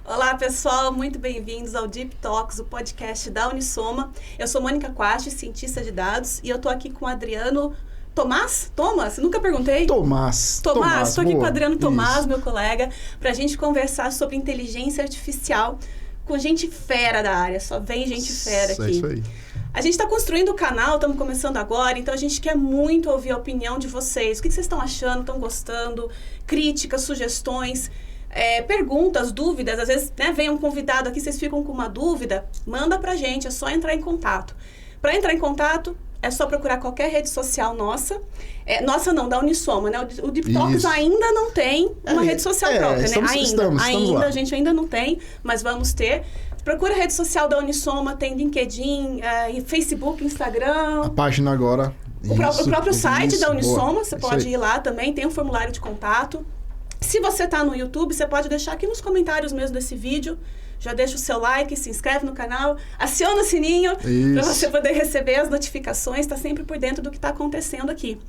Olá, pessoal, muito bem-vindos ao Deep Talks, o podcast da Unisoma. Eu sou Mônica Quasti, cientista de dados, e eu tô aqui com o Adriano Tomás? Nunca perguntei. Tomás. Estou aqui com o Adriano Tomás, Isso. meu colega, para a gente conversar sobre inteligência artificial com gente fera da área. Só vem gente fera aqui. É isso aí. A gente está construindo o canal, estamos começando agora, então a gente quer muito ouvir a opinião de vocês. O que vocês estão achando, estão gostando? Críticas, sugestões, perguntas, dúvidas. Às vezes, vem um convidado aqui, vocês ficam com uma dúvida, manda pra gente, é só entrar em contato. Para entrar em contato, é só procurar qualquer rede social nossa. Nossa não, da Unisoma, né? O Deep Talks ainda não tem uma rede social própria, né? Estamos lá. A gente ainda não tem, mas vamos ter. Procura a rede social da Unisoma, tem LinkedIn, Facebook, Instagram. A página agora. O próprio site da Unisoma, boa. você pode ir lá também, tem um formulário de contato. Se você está no YouTube, você pode deixar aqui nos comentários mesmo desse vídeo. Já deixa o seu like, se inscreve no canal, aciona o sininho para você poder receber as notificações, está sempre por dentro do que está acontecendo aqui.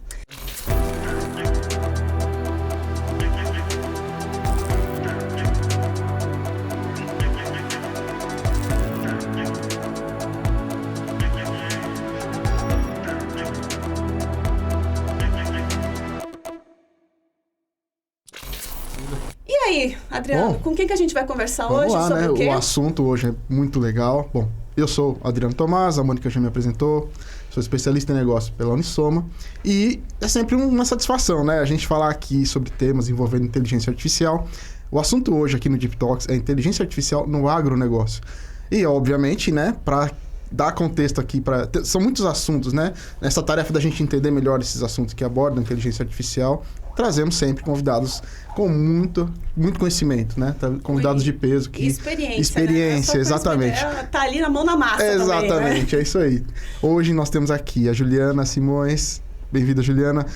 E aí, Adriano, com quem que a gente vai conversar hoje? Vamos lá, sobre né? o quê? O assunto hoje é muito legal. Bom, eu sou Adriano Tomás, a Mônica já me apresentou, sou especialista em negócio pela Unisoma e é sempre uma satisfação, né? A gente falar aqui sobre temas envolvendo inteligência artificial. O assunto hoje aqui no Deep Talks é inteligência artificial no agronegócio. E, obviamente, né, para dar contexto aqui, são muitos assuntos, né? Nessa tarefa da gente entender melhor esses assuntos que abordam a inteligência artificial, trazemos sempre convidados com muito conhecimento, né? Convidados de peso. Experiência, né? exatamente. Tá ali na mão na massa exatamente, também, né? É isso aí. Hoje nós temos aqui a Juliana Simões. Bem-vinda, Juliana.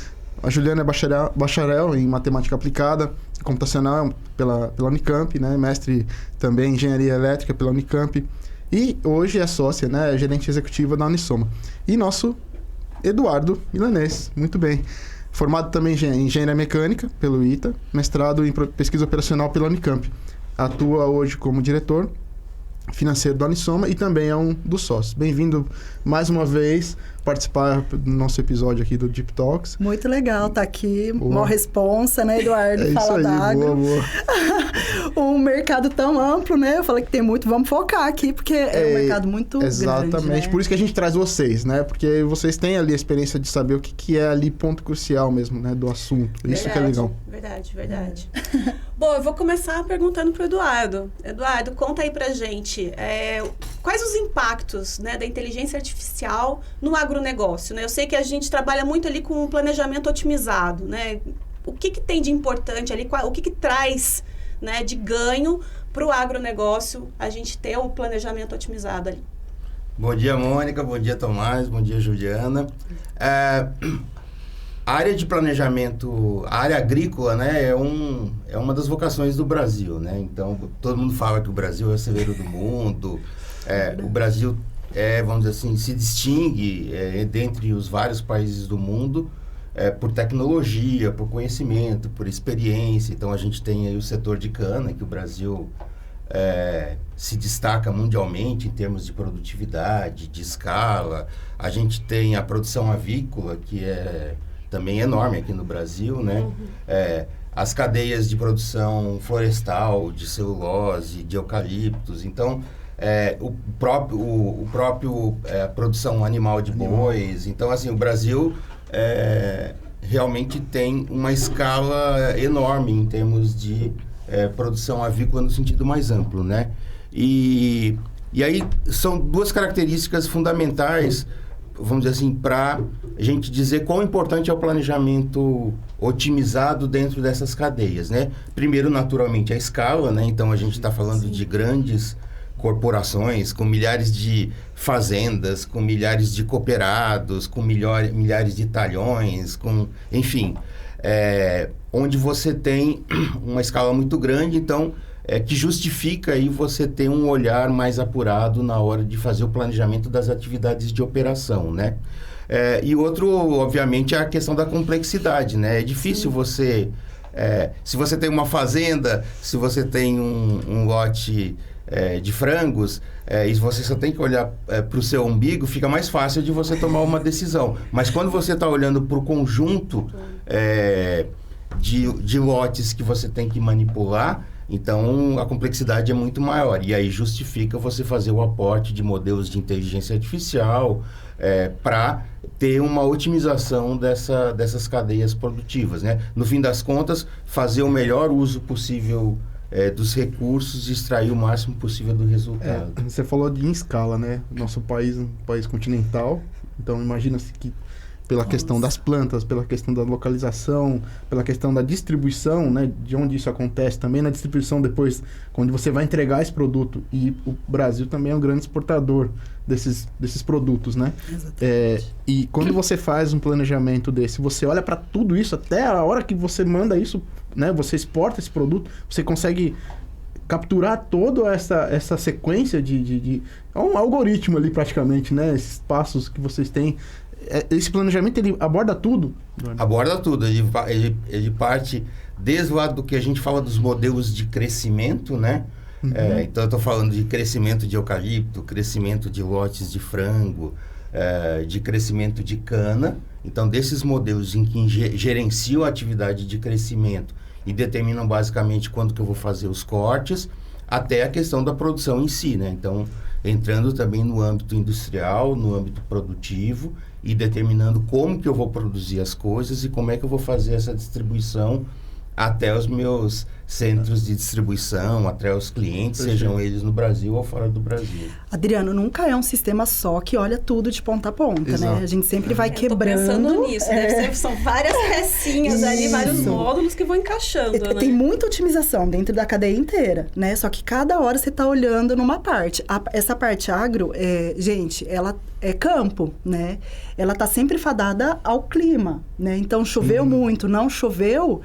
A Juliana é bacharel em matemática aplicada, computacional pela Unicamp, né? Mestre também em engenharia elétrica pela Unicamp. E hoje é sócia, né? Gerente executiva da Unisoma. E nosso Eduardo Milanês, muito bem. Formado também em engenharia mecânica pelo ITA, mestrado em pesquisa operacional pela Unicamp. Atua hoje como diretor financeiro da Unisoma e também é um dos sócios. Bem-vindo mais uma vez participar do nosso episódio aqui do Deep Talks. Muito legal estar aqui, mó responsa, né, Eduardo? Fala da agro. Boa. Um mercado tão amplo, né? Eu falei que tem muito, vamos focar aqui, porque é um mercado muito grande, exatamente, né? Por isso que a gente traz vocês, né? Porque vocês têm ali a experiência de saber o que é ali ponto crucial mesmo, né, do assunto. Isso que é legal. Verdade. Bom, eu vou começar perguntando pro Eduardo. Eduardo, conta aí pra gente, quais os impactos, né, da inteligência artificial no agronegócio, né? Eu sei que a gente trabalha muito ali com um planejamento otimizado, né? O que tem de importante ali, o que traz, né, de ganho pro agronegócio a gente ter um planejamento otimizado ali? Bom dia, Mônica, bom dia, Tomás, bom dia, Juliana. A área de planejamento, a área agrícola, né, é uma das vocações do Brasil, né? Então, todo mundo fala que o Brasil é o celeiro do mundo. O Brasil, vamos dizer assim, se distingue dentre os vários países do mundo por tecnologia, por conhecimento, por experiência. Então, a gente tem aí o setor de cana, que o Brasil se destaca mundialmente em termos de produtividade, de escala. A gente tem a produção avícola, que é também enorme aqui no Brasil, né? As cadeias de produção florestal, de celulose, de eucaliptos. Então, o próprio produção animal de bois. Então, assim, o Brasil realmente tem uma escala enorme em termos de produção avícola no sentido mais amplo, né? E aí são duas características fundamentais, vamos dizer assim, para a gente dizer quão importante é o planejamento otimizado dentro dessas cadeias, né? Primeiro, naturalmente, a escala, né? Então, a gente está falando de grandes corporações com milhares de fazendas, com milhares de cooperados, com milhares de talhões, enfim, onde você tem uma escala muito grande, então, que justifica aí você ter um olhar mais apurado na hora de fazer o planejamento das atividades de operação, né? E outro, obviamente, é a questão da complexidade, né? É difícil você Se você tem uma fazenda, se você tem um lote de frangos, e você só tem que olhar para o seu umbigo, fica mais fácil de você tomar uma decisão. Mas quando você está olhando para o conjunto de lotes que você tem que manipular, então a complexidade é muito maior. E aí justifica você fazer o aporte de modelos de inteligência artificial para ter uma otimização dessas cadeias produtivas, né? No fim das contas, fazer o melhor uso possível dos recursos e extrair o máximo possível do resultado. Você falou em escala, né? Nosso país é um país continental, então imagina-se que pela questão das plantas, pela questão da localização, pela questão da distribuição, né? De onde isso acontece também, na distribuição depois, quando você vai entregar esse produto. E o Brasil também é um grande exportador desses produtos, né? Exatamente. E quando você faz um planejamento desse, você olha para tudo isso, até a hora que você manda isso, né? Você exporta esse produto, você consegue capturar toda essa sequência de... É um algoritmo ali praticamente, né? Esses passos que vocês têm. Esse planejamento, ele aborda tudo? Aborda tudo. Ele parte desde o lado do que a gente fala dos modelos de crescimento, né? Então, eu estou falando de crescimento de eucalipto, crescimento de lotes de frango, de crescimento de cana. Então, desses modelos em que gerenciam a atividade de crescimento e determinam basicamente quando que eu vou fazer os cortes, até a questão da produção em si, né? Então, entrando também no âmbito industrial, no âmbito produtivo e determinando como que eu vou produzir as coisas e como é que eu vou fazer essa distribuição até os meus centros de distribuição, até os clientes, sejam eles no Brasil ou fora do Brasil. Adriano, nunca é um sistema só que olha tudo de ponta a ponta, Exato. né? A gente sempre vai quebrando. Tô pensando nisso, são várias pecinhas ali, vários módulos que vão encaixando, né? Tem muita otimização dentro da cadeia inteira, né? Só que cada hora você tá olhando numa parte. Essa parte agro, gente, ela é campo, né? Ela tá sempre fadada ao clima, né? Então, choveu muito, não choveu...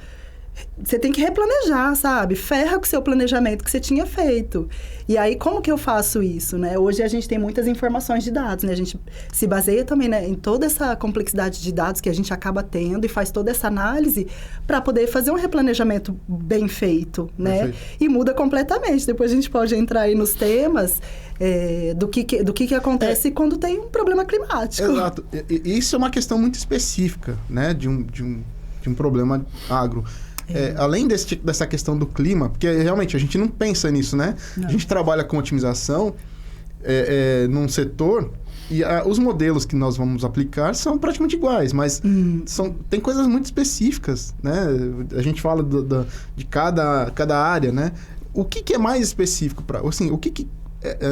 Você tem que replanejar, sabe? Ferra com o seu planejamento que você tinha feito. E aí, como que eu faço isso, né? Hoje a gente tem muitas informações de dados, né? A gente se baseia também, né, em toda essa complexidade de dados que a gente acaba tendo e faz toda essa análise para poder fazer um replanejamento bem feito, né? Perfeito. E muda completamente. Depois a gente pode entrar aí nos temas do que acontece quando tem um problema climático. Exato. Isso é uma questão muito específica, né? De um problema agro. Além dessa questão do clima, porque realmente a gente não pensa nisso, né? Não. A gente trabalha com otimização num setor e os modelos que nós vamos aplicar são praticamente iguais, mas tem coisas muito específicas, né? A gente fala de cada área, né? O que é mais específico para... Assim, o que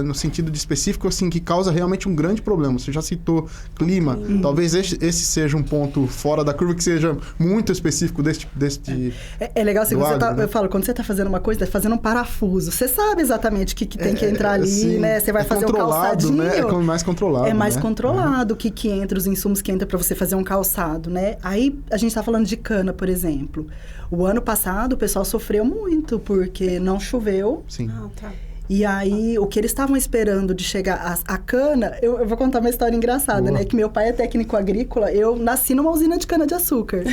no sentido de específico, assim, que causa realmente um grande problema? Você já citou clima. Talvez esse seja um ponto fora da curva, que seja muito específico deste É legal, assim, né? eu falo, quando você está fazendo uma coisa, está fazendo um parafuso. Você sabe exatamente o que tem que entrar ali, sim, né? Você vai fazer um calçadinho. Né? É mais controlado, É mais né? controlado o que entra, os insumos que entra para você fazer um calçado, né? Aí, a gente está falando de cana, por exemplo. O ano passado, o pessoal sofreu muito, porque não choveu. Sim. Ah, tá. E aí, o que eles estavam esperando de chegar a cana... Eu vou contar uma história engraçada, né? Que meu pai é técnico agrícola. Eu nasci numa usina de cana-de-açúcar.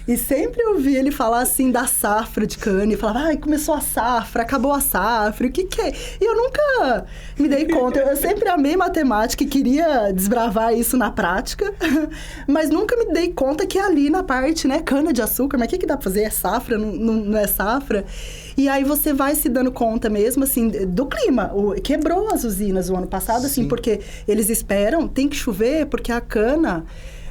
E sempre eu ouvi ele falar, assim, da safra de cana. E falava, começou a safra, acabou a safra, o que é? E eu nunca me dei conta. Eu sempre amei matemática e queria desbravar isso na prática. Mas nunca me dei conta que ali na parte, né? Cana-de-açúcar, mas o que dá pra fazer? É safra? Não é safra? E aí você vai se dando conta mesmo, assim, do clima. Quebrou as usinas o ano passado, assim, porque eles esperam, tem que chover, porque a cana...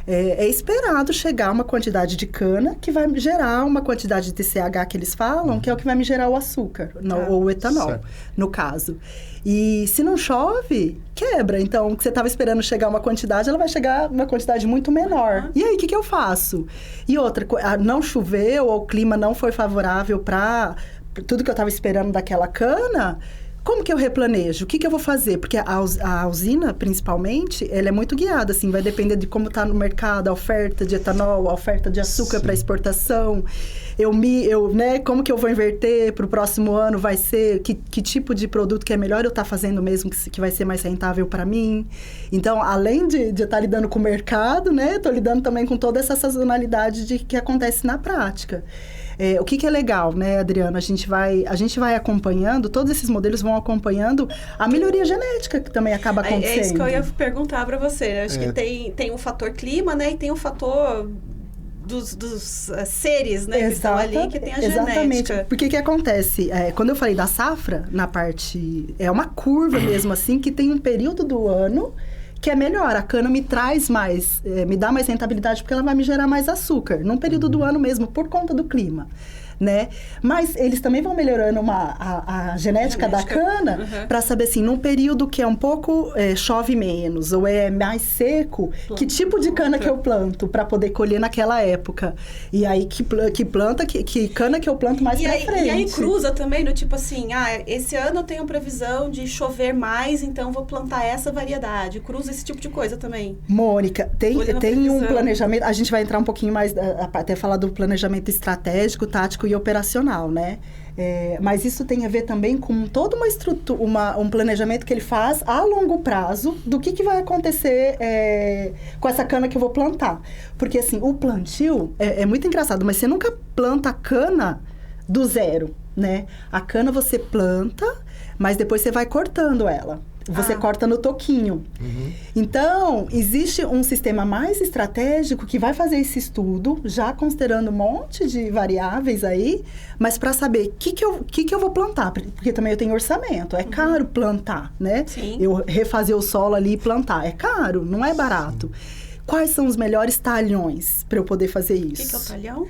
É esperado chegar uma quantidade de cana que vai gerar uma quantidade de TCH que eles falam, que é o que vai me gerar o açúcar, ou o etanol, certo, no caso. E se não chove, quebra. Então, o que você estava esperando chegar uma quantidade, ela vai chegar uma quantidade muito menor. E aí, o que eu faço? E outra, não choveu ou o clima não foi favorável para tudo que eu estava esperando daquela cana... Como que eu replanejo? O que eu vou fazer? Porque a usina, principalmente, ela é muito guiada, assim, vai depender de como está no mercado, a oferta de etanol, a oferta de açúcar para exportação. Né, como que eu vou inverter para o próximo ano? Vai ser que tipo de produto que é melhor eu estar fazendo mesmo, que vai ser mais rentável para mim? Então, além de estar lidando com o mercado, né, estou lidando também com toda essa sazonalidade que acontece na prática. o que é legal, né, Adriana? A gente vai acompanhando, todos esses modelos vão acompanhando a melhoria genética que também acaba acontecendo. É isso que eu ia perguntar para você. Acho que tem o fator clima, né? E tem o fator dos seres, né? Que estão ali, que tem a genética. Porque que acontece? Quando eu falei da safra, na parte... É uma curva mesmo, assim, que tem um período do ano que é melhor. A cana me traz mais, me dá mais rentabilidade porque ela vai me gerar mais açúcar. Num período do ano mesmo, por conta do clima. Né? Mas eles também vão melhorando a genética da cana para saber assim, num período que é um pouco chove menos ou é mais seco, que tipo de cana que eu planto para poder colher naquela época. E aí que cana que eu planto mais pra frente. E aí cruza também do tipo assim, esse ano eu tenho previsão de chover mais, então vou plantar essa variedade. Cruza esse tipo de coisa também. Mônica, tem um planejamento, a gente vai entrar um pouquinho mais, até falar do planejamento estratégico, tático e operacional, né? Mas isso tem a ver também com toda uma estrutura, um planejamento que ele faz a longo prazo do que vai acontecer com essa cana que eu vou plantar. Porque, assim, o plantio é muito engraçado, mas você nunca planta a cana do zero, né? A cana você planta, mas depois você vai cortando ela. Você corta no toquinho. Então, existe um sistema mais estratégico que vai fazer esse estudo, já considerando um monte de variáveis aí, mas para saber o que eu vou plantar. Porque também eu tenho orçamento. É caro plantar, né? Sim. Eu refazer o solo ali e plantar. É caro, não é barato. Quais são os melhores talhões para eu poder fazer isso? O que é o talhão?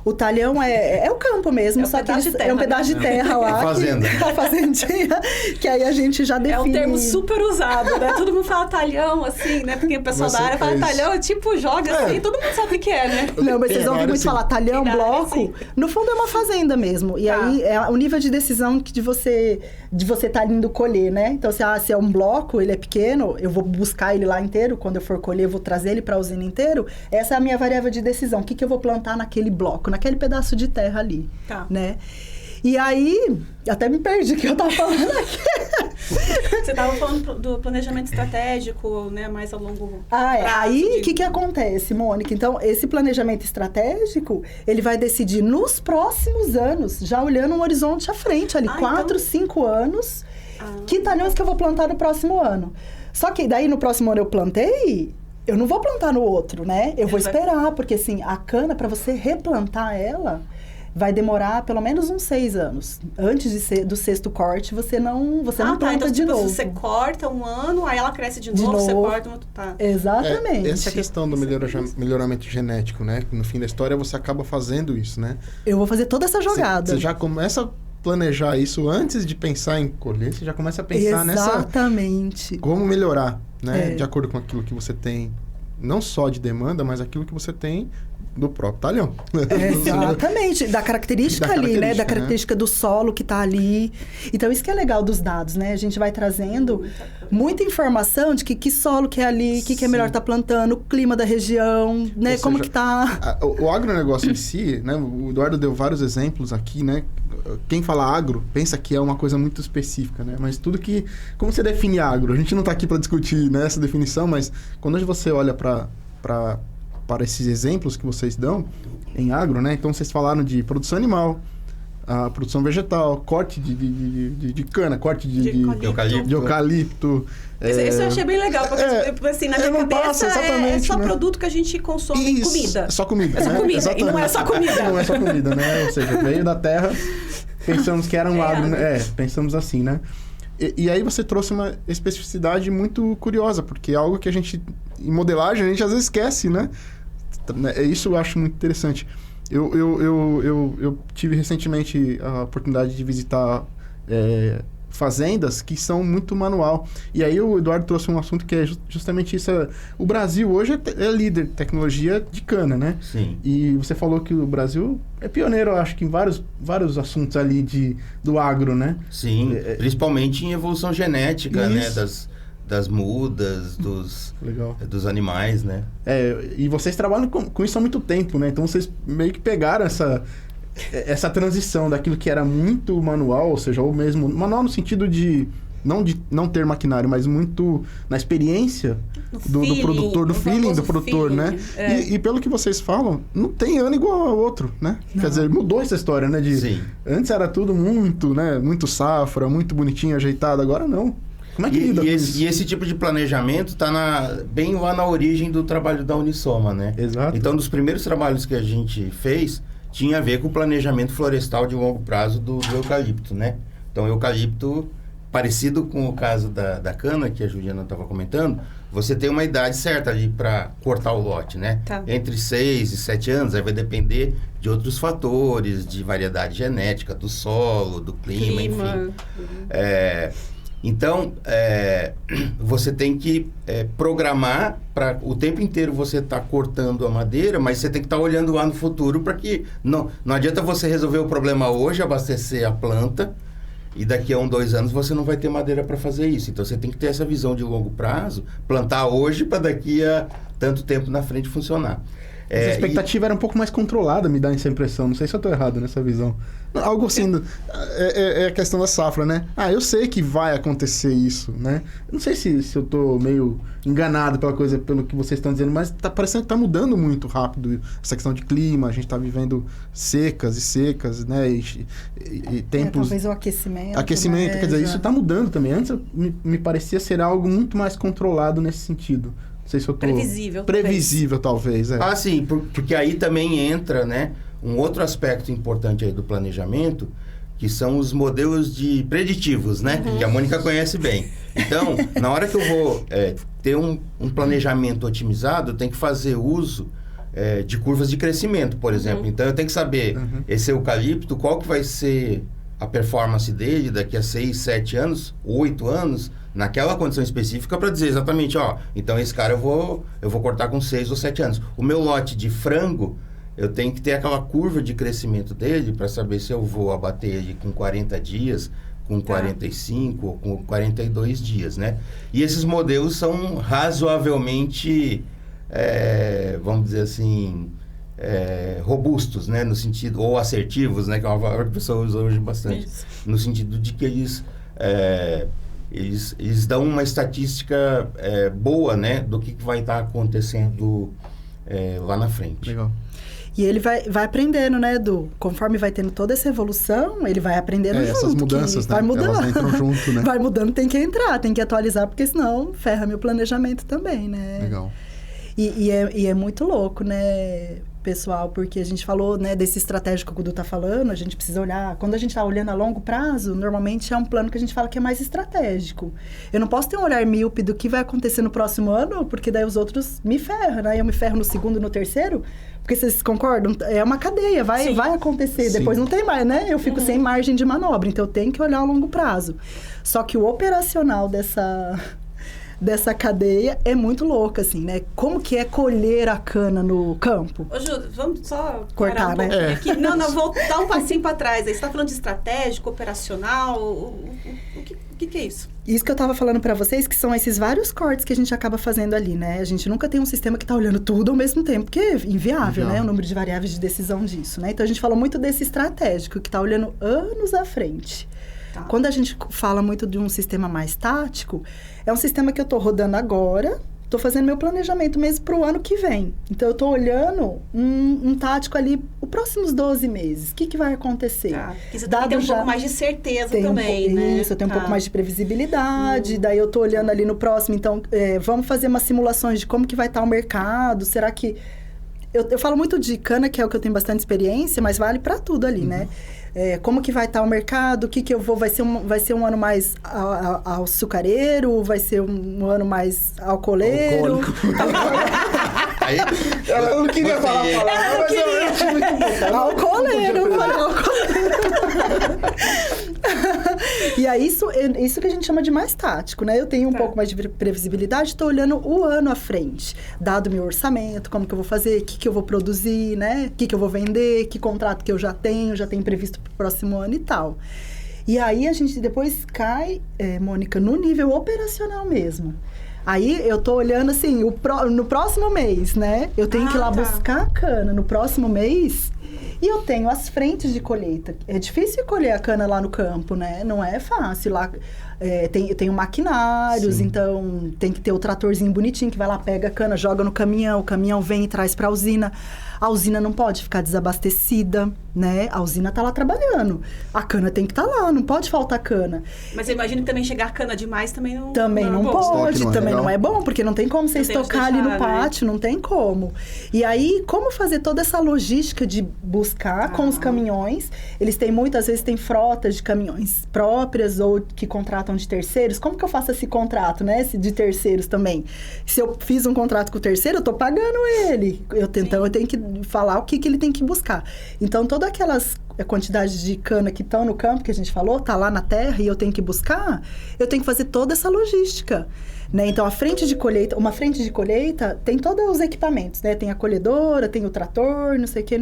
O talhão é o campo mesmo, só que é um pedaço de terra lá. Fazenda. A fazendinha, que aí a gente já define. É um termo super usado, né? Todo mundo fala talhão, assim, né? Porque o pessoal da área fala talhão, é tipo, joga assim, todo mundo sabe o que é, né? Não, mas vocês ouvem muito falar talhão, bloco. Assim. No fundo é uma fazenda mesmo. E aí é o nível de decisão de você tá indo colher, né? Então, se é um bloco, ele é pequeno, eu vou buscar ele lá inteiro. Quando eu for colher, eu vou trazer ele para a usina inteiro. Essa é a minha variável de decisão. O que eu vou plantar naquele bloco, naquele pedaço de terra ali, né? E aí, até me perdi que eu tava falando aqui. Você estava falando do planejamento estratégico, né? Mais a longo prazo. Aí, o que acontece, Mônica? Então, esse planejamento estratégico, ele vai decidir nos próximos anos, já olhando um horizonte à frente ali, 4, 5 anos, que talhões que eu vou plantar no próximo ano. Só que daí, no próximo ano eu plantei... Eu não vou plantar no outro, né? Eu vou esperar, porque assim, a cana, para você replantar ela, vai demorar pelo menos uns 6 anos. Antes do sexto corte, você não planta então, de novo. Você corta um ano, aí ela cresce de novo, você corta um outro... Exatamente. Essa questão do melhoramento genético, né? No fim da história, você acaba fazendo isso, né? Eu vou fazer toda essa jogada. Você já começa a planejar isso antes de pensar em colher, você já começa a pensar Exatamente. Como melhorar, né? De acordo com aquilo que você tem, não só de demanda, mas aquilo que você tem do próprio talhão. Exatamente, da característica ali, né? Da característica do solo que tá ali. Então, isso que é legal dos dados, né? A gente vai trazendo muita informação de que solo que é ali, o que é melhor tá plantando, o clima da região, né? Como que tá... O agronegócio em si, né? O Eduardo deu vários exemplos aqui, né? Quem fala agro, pensa que é uma coisa muito específica, né? Mas tudo que... Como você define agro? A gente não tá aqui para discutir, né, essa definição, mas quando você olha para esses exemplos que vocês dão em agro, né? Então, vocês falaram de produção animal, a produção vegetal, corte de cana, corte de eucalipto. Isso eu achei bem legal, porque assim, na minha cabeça é só produto que a gente consome em comida. Só comida, É só comida, Exatamente. e não é só comida. Não é só comida, né? Ou seja, veio da terra, pensamos que era um agro, né? Pensamos assim, né? E aí você trouxe uma especificidade muito curiosa, porque é algo que a gente, em modelagem, a gente às vezes esquece, né? Isso eu acho muito interessante. Eu tive recentemente a oportunidade de visitar fazendas que são muito manual. E aí o Eduardo trouxe um assunto que é justamente isso. O Brasil hoje é líder de tecnologia de cana, né? Sim. E você falou que o Brasil é pioneiro, eu acho que em vários assuntos ali do agro, né? Sim, principalmente em evolução genética, isso. né? Das mudas, dos animais, né? E vocês trabalham com isso há muito tempo, né? Então vocês meio que pegaram essa transição daquilo que era muito manual, ou seja, ou mesmo manual no sentido de não ter maquinário, mas muito na experiência do produtor, do feeling do produtor, feeling, né? E pelo que vocês falam, não tem ano igual ao outro, né? Não. Quer dizer, mudou essa história, né? Sim. Antes era tudo muito, né? Muito safra, muito bonitinho, ajeitado. Agora não. Como é que lida com isso? E esse tipo de planejamento está bem lá na origem do trabalho da Unisoma, né? Exato. Então, dos primeiros trabalhos que a gente fez, tinha a ver com o planejamento florestal de longo prazo do eucalipto, né? Então, o eucalipto, parecido com o caso da cana, que a Juliana estava comentando, você tem uma idade certa ali para cortar o lote, né? Tá. Entre 6 e 7 anos, aí vai depender de outros fatores, de variedade genética, do solo, do clima. Enfim. Então, você tem que programar para o tempo inteiro você estar cortando a madeira, mas você tem que estar olhando lá no futuro para que... Não adianta você resolver o problema hoje, abastecer a planta, e daqui a 2 anos você não vai ter madeira para fazer isso. Então, você tem que ter essa visão de longo prazo, plantar hoje para daqui a tanto tempo na frente funcionar. Mas a expectativa era um pouco mais controlada, me dá essa impressão. Não sei se eu estou errado nessa visão. Algo assim, é a questão da safra, né? Eu sei que vai acontecer isso, né? Não sei se eu estou meio enganado pelo que vocês estão dizendo, mas tá parecendo que está mudando muito rápido essa questão de clima. A gente está vivendo secas e secas, né? E tempos... talvez o aquecimento. Aquecimento, quer dizer, isso está mudando também. Antes me parecia ser algo muito mais controlado nesse sentido. Não sei se eu tô... Previsível, talvez. Sim, porque aí também entra, né, um outro aspecto importante aí do planejamento, que são os modelos preditivos, né? Que a Mônica conhece bem. Então, na hora que eu vou ter um planejamento otimizado, eu tenho que fazer uso de curvas de crescimento, por exemplo. Então, eu tenho que saber, esse eucalipto, qual que vai ser a performance dele daqui a 6, 7 anos, 8 anos, naquela condição específica, para dizer exatamente, então esse cara eu vou cortar com 6 ou 7 anos. O meu lote de frango, eu tenho que ter aquela curva de crescimento dele para saber se eu vou abater ele com 40 dias, com 45 ou com 42 dias, né? E esses modelos são razoavelmente, vamos dizer assim, robustos, né? No sentido, ou assertivos, né? Que é uma palavra que o pessoal usa hoje bastante. Isso. No sentido de que eles dão uma estatística boa, né? Do que vai estar acontecendo lá na frente. Legal. E ele vai aprendendo, né, Edu? Conforme vai tendo toda essa evolução, ele vai aprendendo junto. Essas mudanças, né? Vai mudando. Elas entram junto, né? Vai mudando, tem que entrar, tem que atualizar, porque senão ferra meu planejamento também, né? Legal. E é muito louco, né, pessoal? Porque a gente falou, né, desse estratégico que o Edu tá falando, a gente precisa olhar... Quando a gente tá olhando a longo prazo, normalmente é um plano que a gente fala que é mais estratégico. Eu não posso ter um olhar míope do que vai acontecer no próximo ano, porque daí os outros me ferram, né? Eu me ferro no segundo, no terceiro... Porque vocês concordam? É uma cadeia, vai acontecer. Sim. Depois não tem mais, né? Eu fico sem margem de manobra. Então, eu tenho que olhar a longo prazo. Só que o operacional dessa cadeia é muito louco, assim, né? Como que é colher a cana no campo? Ô, Ju, vamos só cortar, né? Aqui. Não, vou dar um passinho para trás. Aí você está falando de estratégico, operacional, o que é isso? Isso que eu estava falando para vocês, que são esses vários cortes que a gente acaba fazendo ali, né? A gente nunca tem um sistema que está olhando tudo ao mesmo tempo, porque é inviável, né? O número de variáveis de decisão disso, né? Então, a gente falou muito desse estratégico, que está olhando anos à frente. Tá. Quando a gente fala muito de um sistema mais tático, é um sistema que eu estou rodando agora, estou fazendo meu planejamento mesmo para o ano que vem. Então, eu estou olhando um tático ali, os próximos 12 meses. O que vai acontecer? Tá. Você tem um pouco mais de certeza também, né? Isso, eu tenho um pouco mais de previsibilidade. Daí, eu estou olhando ali no próximo. Então, vamos fazer umas simulações de como que vai estar o mercado. Será que... Eu falo muito de cana, que é o que eu tenho bastante experiência, mas vale para tudo ali, né? Como que vai estar o mercado, o que eu vou... Vai ser um ano mais açucareiro, vai ser um ano mais alcooleiro. Aí, eu não queria falar a palavra, mas eu acho muito bom. Alcooleiro. E aí, isso que a gente chama de mais tático, né? Eu tenho um pouco mais de previsibilidade, estou olhando o ano à frente. Dado meu orçamento, como que eu vou fazer, o que eu vou produzir, né? O que eu vou vender, que contrato que eu já tenho previsto para o próximo ano e tal. E aí, a gente depois cai, Mônica, no nível operacional mesmo. Aí eu tô olhando assim, no próximo mês, né? Eu tenho que ir lá buscar a cana no próximo mês e eu tenho as frentes de colheita. É difícil colher a cana lá no campo, né? Não é fácil. Lá eu tenho maquinários, então tem que ter o tratorzinho bonitinho que vai lá, pega a cana, joga no caminhão, o caminhão vem e traz pra usina. A usina não pode ficar desabastecida, né? A usina tá lá trabalhando. A cana tem que estar lá, não pode faltar cana. Mas eu imagino que também chegar cana demais também não... Também não pode, também não é bom, porque não tem como você estocar ali no pátio, né? não tem como. E aí, como fazer toda essa logística de buscar com os caminhões? Eles têm muitas vezes, tem frotas de caminhões próprias ou que contratam de terceiros. Como que eu faço esse contrato, né? Esse de terceiros também. Se eu fiz um contrato com o terceiro, eu tô pagando ele. Então, eu tenho que falar o que ele tem que buscar. Então, todas aquelas quantidades de cana que estão no campo, que a gente falou, tá lá na terra e eu tenho que buscar, eu tenho que fazer toda essa logística, né? Então, uma frente de colheita tem todos os equipamentos, né? Tem a colhedora, tem o trator, não sei o que.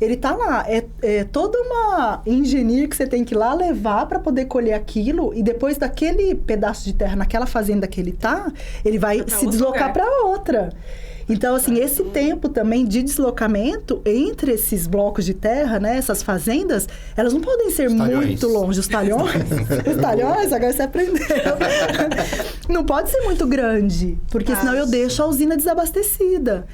Ele tá lá. É toda uma engenharia que você tem que ir lá levar para poder colher aquilo e depois daquele pedaço de terra, naquela fazenda que ele tá, ele vai se deslocar para outra. Então, assim, esse tempo também de deslocamento entre esses blocos de terra, né? Essas fazendas, elas não podem ser muito longe. Os talhões? Os talhões, agora você aprendeu. Não pode ser muito grande, porque senão eu deixo a usina desabastecida.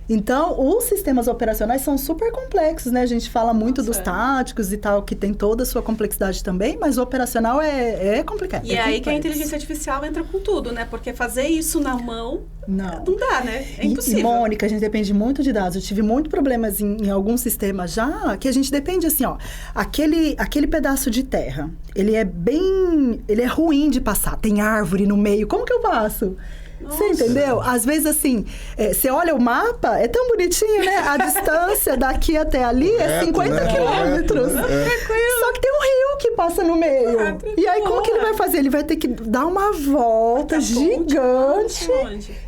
Então, os sistemas operacionais são super complexos, né? A gente fala muito dos táticos e tal, que tem toda a sua complexidade também, mas o operacional é complicado. E é aí que a inteligência artificial entra com tudo, né? Porque fazer isso na mão não dá, né? É impossível. E, Mônica, a gente depende muito de dados. Eu tive muitos problemas em alguns sistemas já, que a gente depende assim, ó. Aquele pedaço de terra, ele é ruim de passar. Tem árvore no meio. Como que eu passo? Nossa. Você entendeu? Às vezes, assim, você olha o mapa, é tão bonitinho, né? A distância daqui até ali é 50 quilômetros. Só que tem um rio que passa no meio. E aí, como que ele vai fazer? Ele vai ter que dar uma volta gigante.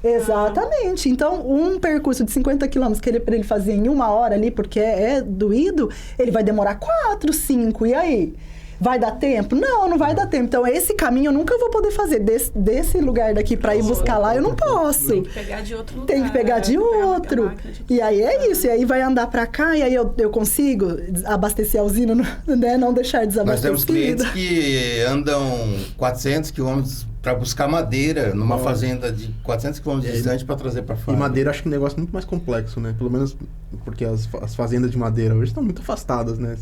Exatamente. Então, um percurso de 50 quilômetros que para ele fazer em 1 hora ali, porque é doído, ele vai demorar 4, 5. E aí? Vai dar tempo? Não vai dar tempo. Então, esse caminho eu nunca vou poder fazer. Desse lugar daqui para ir buscar lá, eu não posso. Tem que pegar de outro lugar. Tem que pegar de outro. E aí é isso. E aí vai andar para cá e aí eu consigo abastecer a usina, né? Não deixar desabastecida. Nós temos clientes que andam 400 quilômetros para buscar madeira numa fazenda de 400 quilômetros distante para trazer para fora. E madeira acho que é um negócio muito mais complexo, né? Pelo menos porque as fazendas de madeira hoje estão muito afastadas, né?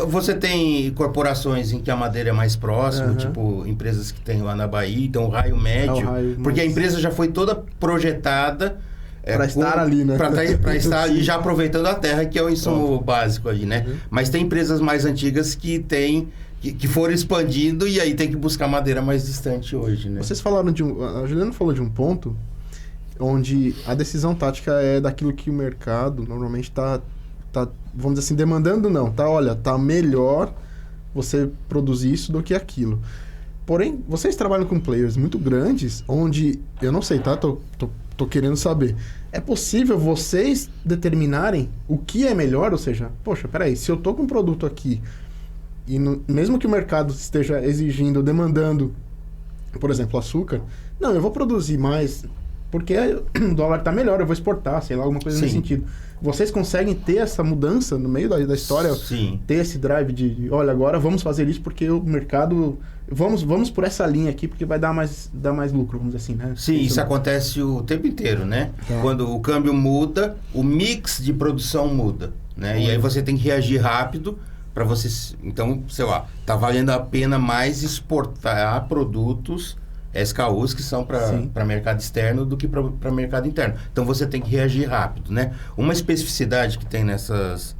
Você tem corporações em que a madeira é mais próxima, tipo empresas que tem lá na Bahia, então o raio médio, porque a empresa já foi toda projetada para estar ali, né? Para estar ali já aproveitando a terra, que é o insumo básico ali, né? Mas tem empresas mais antigas que foram expandindo e aí tem que buscar madeira mais distante hoje, né? Vocês falaram a Juliana falou de um ponto onde a decisão tática é daquilo que o mercado normalmente está, vamos dizer assim, demandando olha, tá melhor você produzir isso do que aquilo. Porém, vocês trabalham com players muito grandes, onde, eu não sei, tá? Tô querendo saber. É possível vocês determinarem o que é melhor? Ou seja, poxa, peraí, se eu tô com um produto aqui, e mesmo que o mercado esteja exigindo, demandando, por exemplo, açúcar, não, eu vou produzir mais, porque o dólar tá melhor, eu vou exportar, sei lá, alguma coisa nesse sentido. Vocês conseguem ter essa mudança no meio da história? Sim. Ter esse drive de, olha, agora vamos fazer isso porque o mercado... Vamos por essa linha aqui porque vai dar mais lucro, vamos dizer assim, né? Sim, isso acontece o tempo inteiro, né? Quando o câmbio muda, o mix de produção muda, né? E aí você tem que reagir rápido para você... Então, sei lá, tá valendo a pena mais exportar produtos SKUs que são para mercado externo do que para mercado interno. Então, você tem que reagir rápido, né? Uma especificidade que tem nessas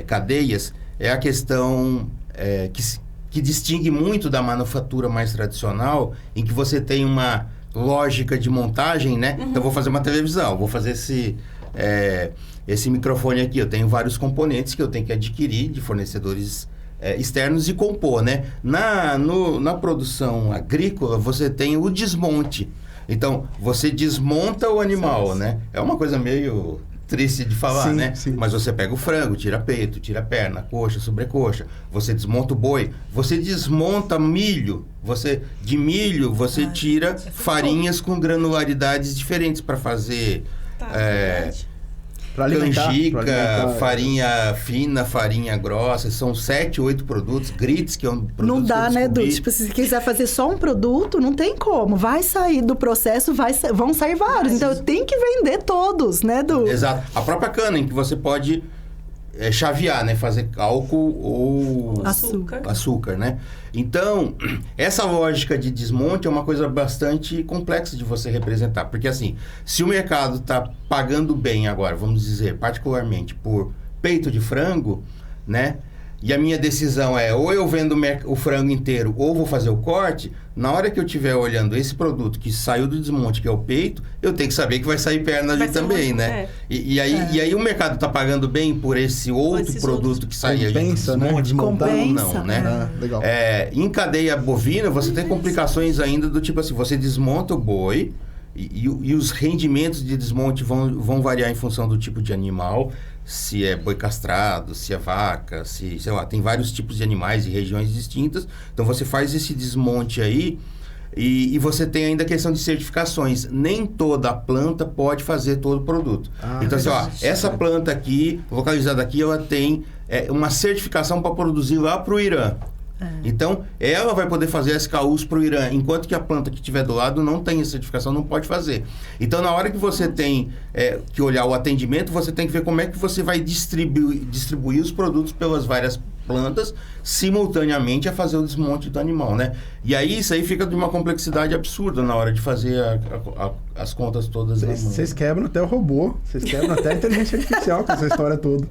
cadeias é a questão que distingue muito da manufatura mais tradicional, em que você tem uma lógica de montagem, né? Então, vou fazer uma televisão, vou fazer esse microfone aqui. Eu tenho vários componentes que eu tenho que adquirir de fornecedores externos e compor, né? Na produção agrícola, você tem o desmonte. Então, você desmonta o animal, né? É uma coisa meio triste de falar, Sim, né? sim. Mas você pega o frango, tira peito, tira perna, coxa, sobrecoxa. Você desmonta o boi. Você desmonta milho. De milho, você tira farinhas com granularidades diferentes para fazer... Verdade. Pra alimentar, Canjica, farinha fina, farinha grossa, são 7, 8 produtos, grits, que é um produto Não dá, que eu né, Du? descobri. Tipo, se quiser fazer só um produto, não tem como. Vai sair do processo, vão sair vários. Então, tem que vender todos, né, Du? Exato. A própria cana, em que você pode chavear, né? Fazer álcool ou açúcar, né? Então, essa lógica de desmonte é uma coisa bastante complexa de você representar. Porque, assim, se o mercado está pagando bem agora, vamos dizer, particularmente por peito de frango, né? E a minha decisão é ou eu vendo o frango inteiro ou vou fazer o corte, na hora que eu estiver olhando esse produto que saiu do desmonte, que é o peito, eu tenho que saber que vai sair perna ali também, né? E aí o mercado está pagando bem por esse outro produto que saía de desmonte? Compensa, não, né? Legal. Em cadeia bovina, você tem complicações ainda do tipo assim, você desmonta o boi e os rendimentos de desmonte vão variar em função do tipo de animal. Se é boi castrado, se é vaca, sei lá, tem vários tipos de animais e regiões distintas. Então, você faz esse desmonte aí e você tem ainda a questão de certificações. Nem toda planta pode fazer todo o produto. Então, assim, ó, essa planta aqui, localizada aqui, ela tem uma certificação para produzir lá para o Irã. Então, ela vai poder fazer SKUs para o Irã, enquanto que a planta que estiver do lado não tem a certificação, não pode fazer. Então, na hora que você tem que olhar o atendimento, você tem que ver como é que você vai distribuir os produtos pelas várias plantas, simultaneamente a fazer o desmonte do animal, né? E aí, isso aí fica de uma complexidade absurda na hora de fazer as contas todas. Vocês quebram até o robô, vocês quebram até a inteligência artificial com essa história toda.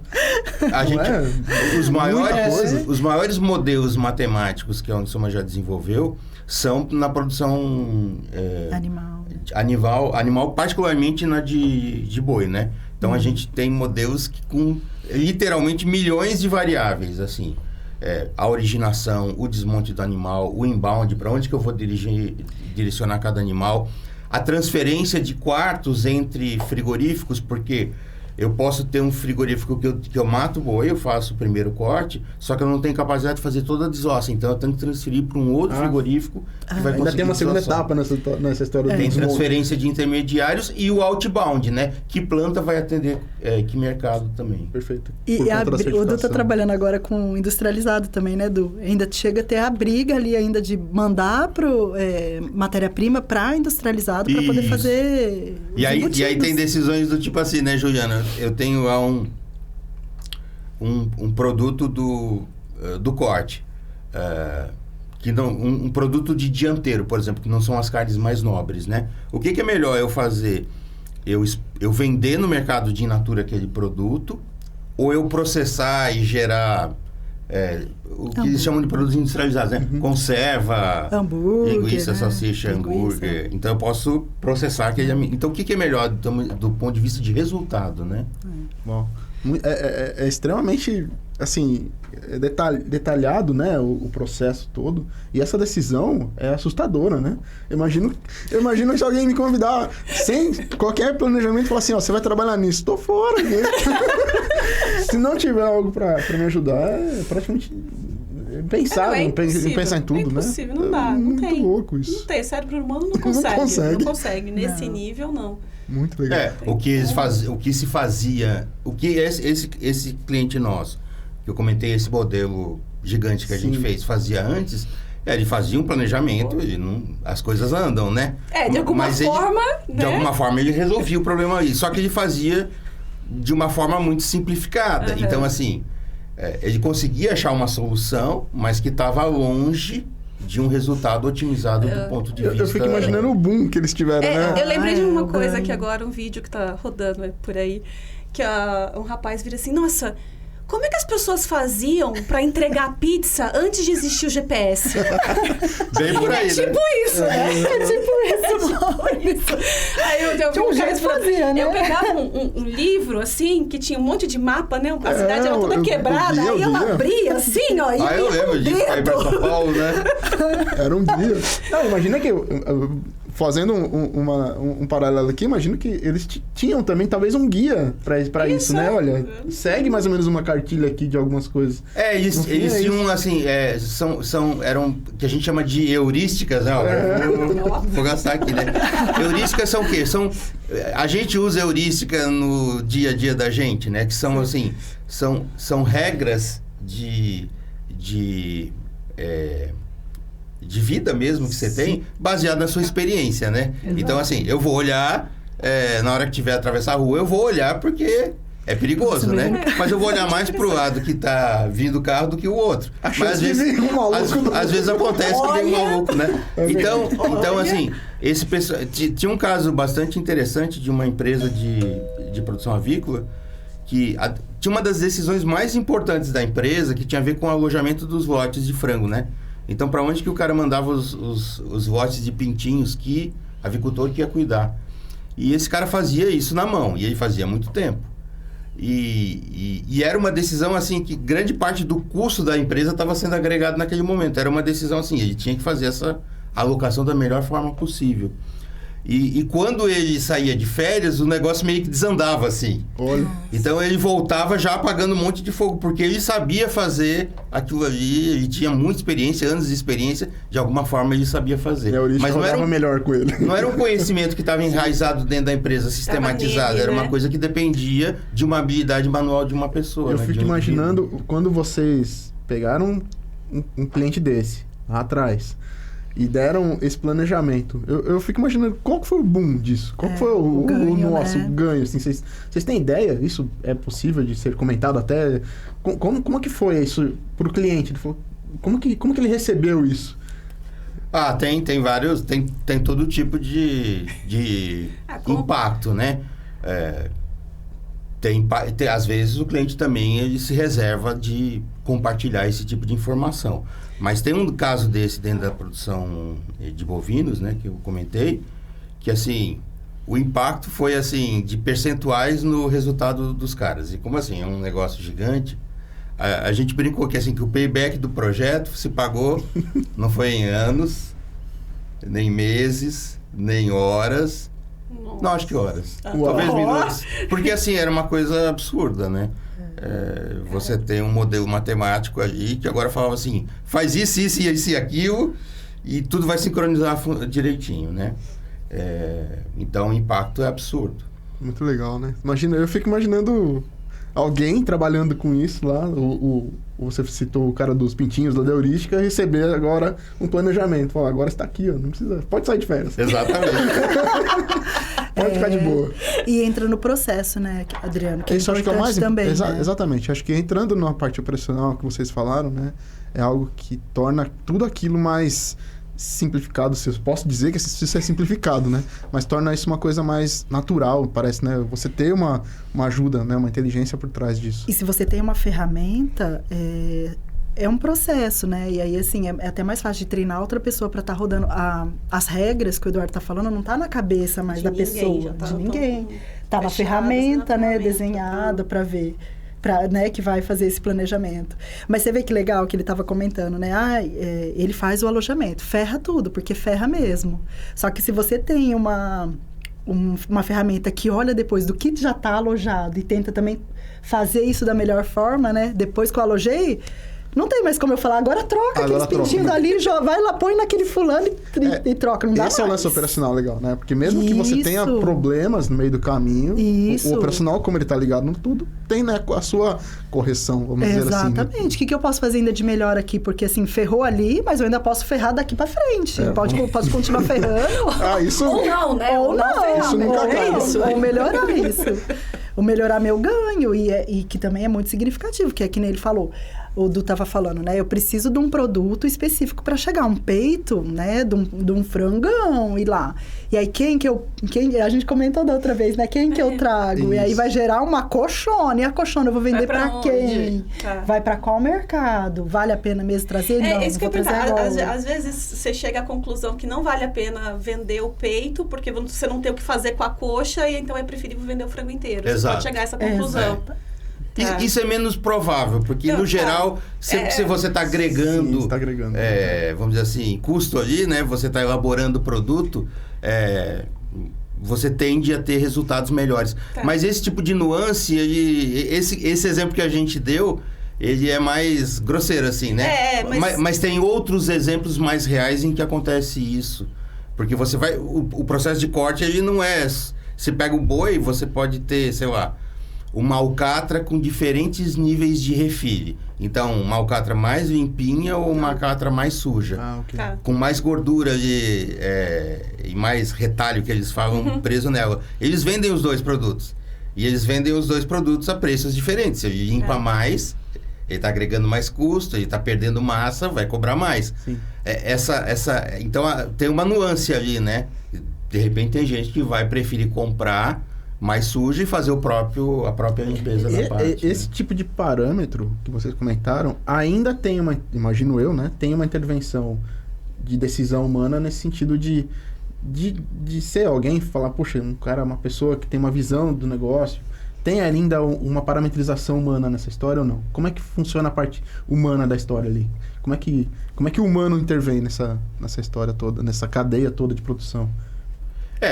Os maiores modelos matemáticos que a Unisoma já desenvolveu são na produção animal, particularmente na de boi, né? Então, a gente tem modelos com literalmente milhões de variáveis, assim. A originação, o desmonte do animal, o inbound, para onde que eu vou direcionar cada animal, a transferência de quartos entre frigoríficos, porque eu posso ter um frigorífico que eu mato o boi, eu faço o primeiro corte, só que eu não tenho capacidade de fazer toda a desossa. Então, eu tenho que transferir para um outro frigorífico que vai conseguir. Ainda tem uma segunda etapa nessa história. Tem transferência de intermediários e o outbound, né? Que planta vai atender que mercado também. Perfeito. E o Du tá trabalhando agora com industrializado também, né, Du? Ainda chega a ter a briga ali ainda de mandar matéria-prima para industrializado para poder fazer e aí tem decisões do tipo assim, né, Juliana? Eu tenho lá um produto do corte, que não, um produto de dianteiro, por exemplo, que não são as carnes mais nobres, né? O que é melhor eu fazer? Eu vender no mercado de in natura aquele produto, ou eu processar e gerar o que eles chamam de produtos industrializados, né? Conserva, linguiça, salsicha, hambúrguer. Então, eu posso processar aquele... Então, o que é melhor do ponto de vista de resultado, né? Bom, é extremamente, assim, detalhado, né? O processo todo. E essa decisão é assustadora, né? Eu imagino se alguém me convidar sem qualquer planejamento e falar assim, ó, você vai trabalhar nisso. Estou fora, né? Se não tiver algo para me ajudar, é praticamente pensar em tudo, né? É impossível, não dá. Não tem. Muito louco isso. Não tem. O cérebro humano não consegue. Nesse nível, não. Muito legal. O que se fazia... O que esse cliente nosso, que eu comentei, esse modelo gigante que a gente fazia antes... Ele fazia um planejamento, as coisas andam, né? De alguma forma... De alguma forma ele resolvia o problema aí. Só que ele fazia de uma forma muito simplificada. Então, assim, ele conseguia achar uma solução, mas que estava longe de um resultado otimizado do ponto de vista... Eu fico imaginando o boom que eles tiveram, né? Eu lembrei de uma coisa que agora, um vídeo que tá rodando por aí, que um rapaz vira assim, nossa... Como é que as pessoas faziam para entregar pizza antes de existir o GPS? Bem por aí, tipo isso, né? Tipo isso. Aí eu pegava um livro, assim, que tinha um monte de mapa, né? A cidade era toda quebrada. Aí eu abria, assim, ó. Eu lembro disso, aí pra São Paulo, né? Era um dia. Não, imagina que fazendo um paralelo aqui, imagino que eles tinham também talvez um guia pra isso, né? Olha, segue mais ou menos uma cartilha aqui de algumas coisas. Eles tinham, assim, eram que a gente chama de heurísticas, né? Vou gastar aqui, né? Heurísticas são o quê? A gente usa heurística no dia a dia da gente, né? Que são, assim, são regras de vida mesmo que você tem, baseado na sua experiência, né? Exato. Então, assim, eu vou olhar, na hora que tiver atravessar a rua, eu vou olhar porque é perigoso, né? Mas eu vou olhar mais pro lado que tá vindo o carro do que o outro. Mas às vezes acontece que vem um maluco, né? Então assim, esse pessoal... Tinha um caso bastante interessante de uma empresa de produção avícola que tinha uma das decisões mais importantes da empresa que tinha a ver com o alojamento dos lotes de frango, né? Então, para onde que o cara mandava os lotes de pintinhos que o avicultor que ia cuidar? E esse cara fazia isso na mão, e ele fazia há muito tempo. E era uma decisão, assim, que grande parte do custo da empresa estava sendo agregado naquele momento. Era uma decisão, assim, ele tinha que fazer essa alocação da melhor forma possível. E quando ele saía de férias, o negócio meio que desandava, assim. Olha. Então, ele voltava já apagando um monte de fogo, porque ele sabia fazer aquilo ali, ele tinha muita experiência, anos de experiência, de alguma forma ele sabia fazer. Mas não era melhor com ele. Não era um conhecimento que estava enraizado dentro da empresa, sistematizado, era uma coisa que dependia de uma habilidade manual de uma pessoa. Eu fico imaginando, quando vocês pegaram um cliente desse, lá atrás, e deram esse planejamento. Eu fico imaginando qual que foi o boom disso? Qual que foi o nosso ganho? Assim, vocês têm ideia? Isso é possível de ser comentado até? Como que foi isso para o cliente? Ele falou, como que ele recebeu isso? Tem vários... Tem todo tipo de impacto, né? Às vezes o cliente também ele se reserva de compartilhar esse tipo de informação. Mas tem um caso desse dentro da produção de bovinos, né, que eu comentei, que assim, o impacto foi assim, de percentuais no resultado dos caras. E como assim, é um negócio gigante, a gente brincou que assim, que o payback do projeto se pagou, não foi em anos, nem meses, nem horas. Não, acho que horas. Talvez minutos. Porque assim, era uma coisa absurda, né? Você tem um modelo matemático ali que agora falava assim, faz isso e aquilo e tudo vai sincronizar direitinho, né? Então o impacto é absurdo. Muito legal, né? Eu fico imaginando alguém trabalhando com isso lá, você citou o cara dos pintinhos da heurística, receber agora um planejamento. Falar, agora está aqui, ó, não precisa, pode sair de férias. Exatamente. Pode ficar de boa. E entra no processo, né, Adriano? Que isso acho que é o mais também. Né? Exatamente. Acho que entrando na parte operacional que vocês falaram, né, é algo que torna tudo aquilo mais simplificado. Se eu posso dizer que isso é simplificado, né? Mas torna isso uma coisa mais natural, parece, né? Você ter uma ajuda, né? Uma inteligência por trás disso. E se você tem uma ferramenta, é um processo, né? E aí, assim, é até mais fácil de treinar outra pessoa para estar rodando. As regras que o Eduardo está falando não tá na cabeça mais da pessoa, de ninguém. Tá na ferramenta, né? Desenhada para ver. Né, que vai fazer esse planejamento. Mas você vê que legal que ele estava comentando, né? Ele faz o alojamento. Ferra tudo, porque ferra mesmo. Só que se você tem uma ferramenta que olha depois do que já está alojado e tenta também fazer isso da melhor forma, né? Depois que eu alojei, não tem mais como eu falar, agora troca aqueles pintinhos dali, vai lá, põe naquele fulano e troca, não dá mais. Esse é o lance operacional legal, né? Porque mesmo que você tenha problemas no meio do caminho, o operacional, como ele tá ligado no tudo, tem, né, a sua correção, vamos dizer assim. Exatamente. O que eu posso fazer ainda de melhor aqui? Porque, assim, ferrou ali, mas eu ainda posso ferrar daqui pra frente. Posso continuar ferrando. Isso... Ou não, né? Ou não. Isso nunca acaba. Ou melhorar isso. Ou melhorar meu ganho. E que também é muito significativo, que é que nem ele falou. O Du estava falando, né? Eu preciso de um produto específico para chegar. Um peito, né? De um frangão, e lá. E aí, quem a gente comentou da outra vez, né? Quem que eu trago? Isso. E aí vai gerar uma colchona. E a colchona eu vou vender para quem? Vai para qual mercado? Vale a pena mesmo trazer? Não, isso que vou trazer agora. Às vezes você chega à conclusão que não vale a pena vender o peito, porque você não tem o que fazer com a coxa, e então é preferível vender o frango inteiro. Exato. Você pode chegar a essa conclusão. Tá. Isso é menos provável, porque Então, no geral, sempre que você está agregando, Sim, você tá agregando. vamos dizer assim, custo ali, né? Você está elaborando o produto, você tende a ter resultados melhores. Tá. Mas esse tipo de nuance, esse exemplo que a gente deu, ele é mais grosseiro, assim, né? Mas tem outros exemplos mais reais em que acontece isso. Porque você vai... O processo de corte, ele não é... Você pega o boi, você pode ter, sei lá, uma alcatra com diferentes níveis de refile. Então, uma alcatra mais limpinha ou uma alcatra mais suja. Ok. Tá. Com mais gordura e mais retalho, que eles falam, preso nela. Eles vendem os dois produtos. E eles vendem os dois produtos a preços diferentes. Ele limpa mais, ele está agregando mais custo, ele está perdendo massa, vai cobrar mais. Sim. Então, tem uma nuance ali, né? De repente, tem gente que vai preferir comprar mais sujo e fazer a própria limpeza da parte. Esse tipo de parâmetro que vocês comentaram, ainda tem imagino eu, né? Tem uma intervenção de decisão humana nesse sentido de ser alguém, falar, poxa, um cara, uma pessoa que tem uma visão do negócio, tem ainda uma parametrização humana nessa história ou não? Como é que funciona a parte humana da história ali? Como é que o humano intervém nessa história toda, nessa cadeia toda de produção?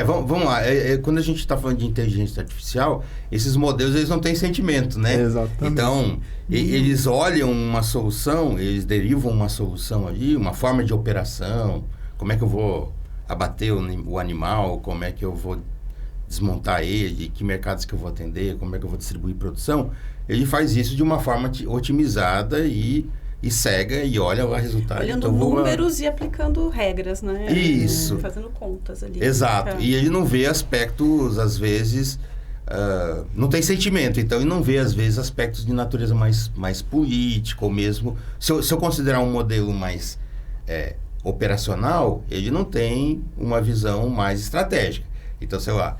Vamos lá. Quando a gente está falando de inteligência artificial, esses modelos eles não têm sentimento, né? Exatamente. Então, eles olham uma solução, eles derivam uma solução ali, uma forma de operação, como é que eu vou abater o animal, como é que eu vou desmontar ele, que mercados que eu vou atender, como é que eu vou distribuir produção. Ele faz isso de uma forma otimizada e cega e olha lá o resultado. Olhando então, números e aplicando regras, né? Isso. Fazendo contas ali. Exato. E ele não vê aspectos, às vezes... não tem sentimento. Então, ele não vê, às vezes, aspectos de natureza mais política ou mesmo... Se eu considerar um modelo mais operacional, ele não tem uma visão mais estratégica. Então, sei lá...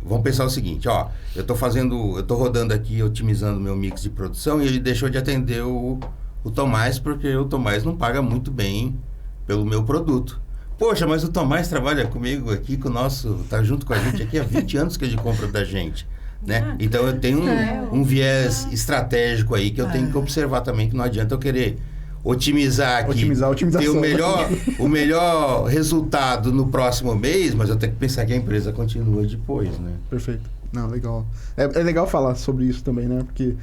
vamos pensar o seguinte, eu estou rodando aqui, otimizando meu mix de produção e ele deixou de atender o Tomás porque o Tomás não paga muito bem pelo meu produto. Poxa, mas o Tomás trabalha comigo aqui, tá junto com a gente aqui há 20 anos que ele compra da gente, né? Então eu tenho um viés estratégico aí que eu tenho que observar também, que não adianta eu querer otimizar aqui, ter o melhor resultado no próximo mês, mas eu tenho que pensar que a empresa continua depois, né? Perfeito. Não, legal. É legal falar sobre isso também, né? Porque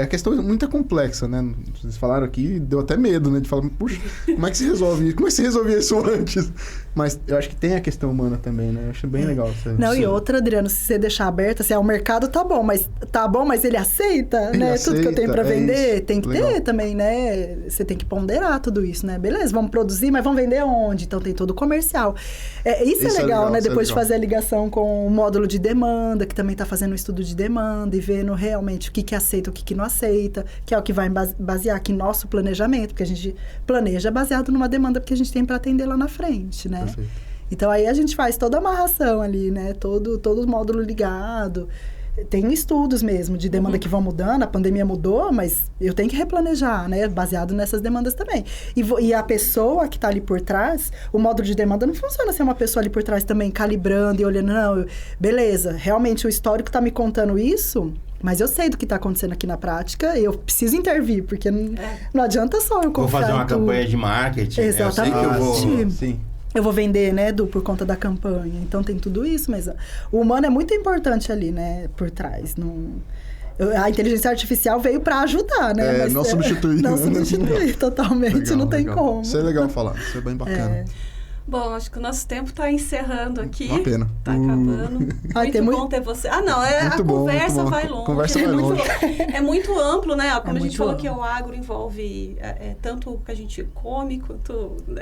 a questão é muito complexa, né? Vocês falaram aqui, deu até medo, né? De falar, puxa, como é que se resolve isso? Como é que se resolvia isso antes? Mas eu acho que tem a questão humana também, né? Eu acho bem legal. Não, e outra, Adriano, se você deixar aberto, assim, o mercado tá bom, mas ele aceita, Ele né? aceita, tudo que eu tenho pra vender, isso. tem que Legal. ter também, né? Você tem que ponderar tudo isso, né? Beleza, vamos produzir, mas vamos vender onde? Então tem todo o comercial. Isso é legal, né? Depois de fazer a ligação com o módulo de demanda, que também tá fazendo um estudo de demanda e vendo realmente o que aceita, o que não aceita, que é o que vai basear aqui nosso planejamento, porque a gente planeja baseado numa demanda que a gente tem para atender lá na frente, né? Perfeito. Então, aí a gente faz toda a amarração ali, né? Todo o módulo ligado. Tem estudos mesmo de demanda que vão mudando, a pandemia mudou, mas eu tenho que replanejar, né? Baseado nessas demandas também. E a pessoa que está ali por trás, o módulo de demanda não funciona sem uma pessoa ali por trás também calibrando e olhando, não, beleza, realmente o histórico está me contando isso, mas eu sei do que está acontecendo aqui na prática, eu preciso intervir, porque não adianta só eu confiar. Vou fazer uma campanha de marketing. Exatamente. Eu sei que eu vou... Sim. Eu vou vender, né, por conta da campanha. Então, tem tudo isso, mas o humano é muito importante ali, né, por trás. A inteligência artificial veio para ajudar, né? Mas não substituir. Não substituir, totalmente, Legal, não tem legal. como. Isso é legal falar, isso é bem bacana. Bom, acho que o nosso tempo está encerrando aqui. Uma pena. Tá acabando. Muito bom ter você. Não, a conversa vai longe. Conversa vai longe. É muito amplo, né? Como a gente falou amplo. que o agro envolve tanto o que a gente come, quanto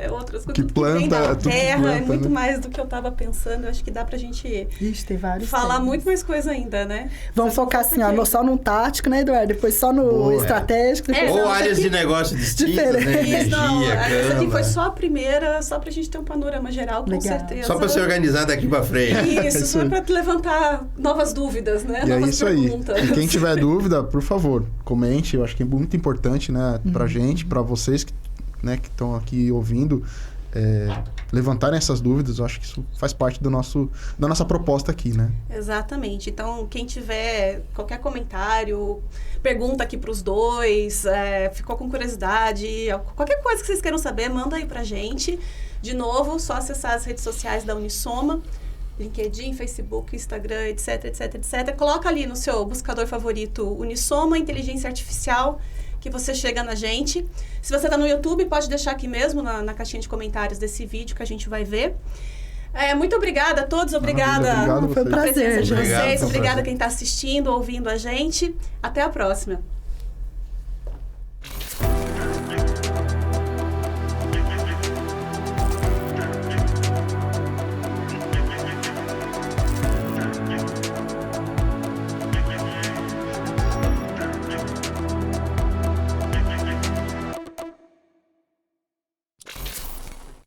outras coisas. Que tudo planta, que vem da tudo que terra, planta, é muito né? mais do que eu estava pensando. Eu acho que dá pra gente Ixi, tem vários falar temas. muito mais coisa ainda, né? Vamos focar assim, só no tático, né, Eduardo? Depois só no estratégico. Depois Ou não, áreas aqui- de negócio distintas, Diferente. né? Isso, não, Energia, essa aqui cama. foi só a primeira, só pra gente ter um panorama geral, com Legal. certeza. Só para se organizar daqui para frente. Isso, só para levantar novas dúvidas, né? E é Novas isso aí. perguntas. E quem tiver dúvida, por favor, comente. Eu acho que é muito importante, né, pra gente, pra vocês que estão aqui ouvindo. levantarem essas dúvidas. Eu acho que isso faz parte da nossa proposta aqui, né? Exatamente. Então, quem tiver qualquer comentário, pergunta aqui para os dois, ficou com curiosidade, qualquer coisa que vocês queiram saber, manda aí pra gente. De novo, só acessar as redes sociais da Unisoma, LinkedIn, Facebook, Instagram, etc, etc, etc. Coloca ali no seu buscador favorito Unisoma, Inteligência Artificial, que você chega na gente. Se você está no YouTube, pode deixar aqui mesmo na caixinha de comentários desse vídeo que a gente vai ver. Muito obrigada a todos, obrigada. Obrigado Foi um prazer, de gente. vocês, obrigada quem está assistindo, ouvindo a gente. Até a próxima.